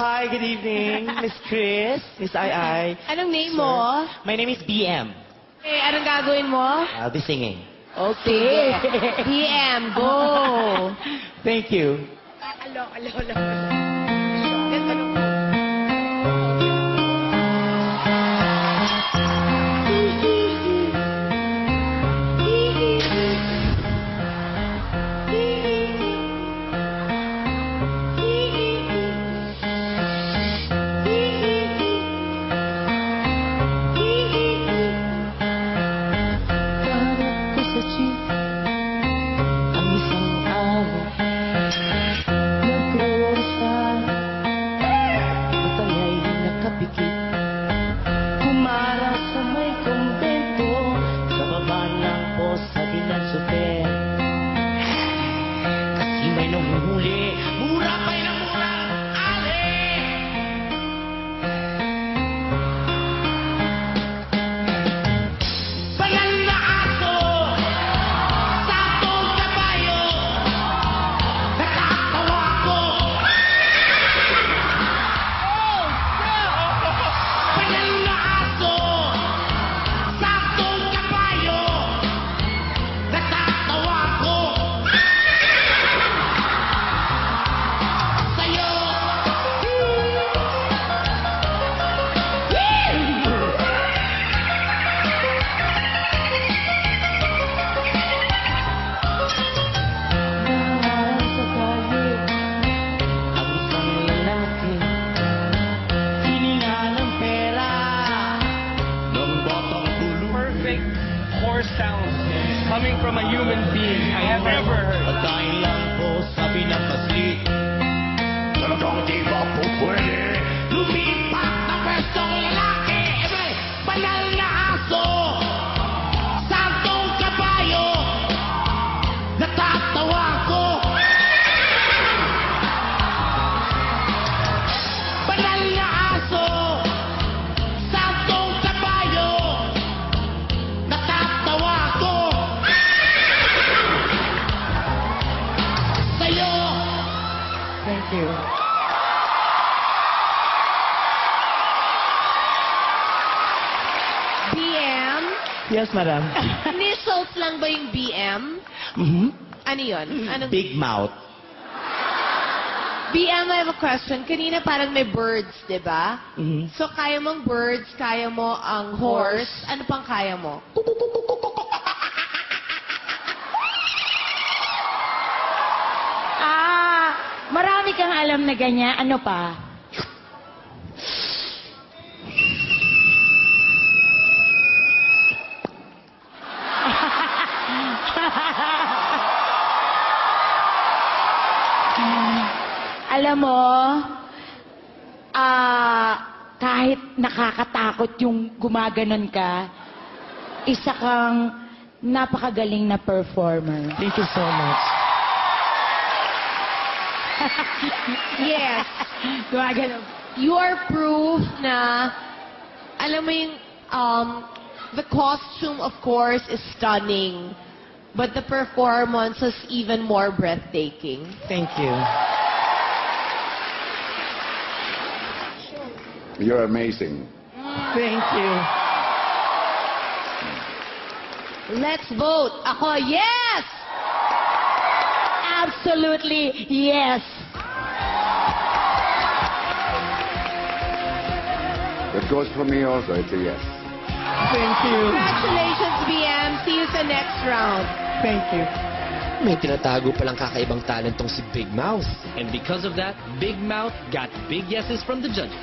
Hi, good evening, Miss Chris, Miss Ai. Anong name mo? My name is BM. Eh, anong gagawin mo? I'll be singing. Okay. PM, go! Thank you. Alo. Horse sounds coming from a human being I have ever heard. Pagkain lang po sabi ng paslit. Talagang di ba po pwede lumipat na pwestong lalaki? Banal na aso, santong kabayo, natatawa ko. Banal na aso, santong kabayo, natatawa ko. Sa'yo. Thank you. BM? Yes, madam. Initials lang ba yung BM? Mm-hmm. Ano yun? Anong... Big mouth. BM, I have a question. Kanina parang may birds, di ba? Mm-hmm. So, kaya mong birds, kaya mo ang horse. Ano pang kaya mo? Marami kang alam na ganyan. Ano pa? Alam mo, kahit nakakatakot yung gumaganon ka, isa kang napakagaling na performer. Thank you so much. Yes. Gumaganon. You are proof na, alam mo yung, the costume, of course, is stunning. But the performance is even more breathtaking. Thank you. You're amazing. Thank you. Let's vote. Ako, yes! Absolutely, yes. That goes for me also. It's a yes. Thank you. Congratulations, BM. See you sa next round. Thank you. May tinatago palang kakaibang talent tong si Big Mouth. And because of that, Big Mouth got big yeses from the judges.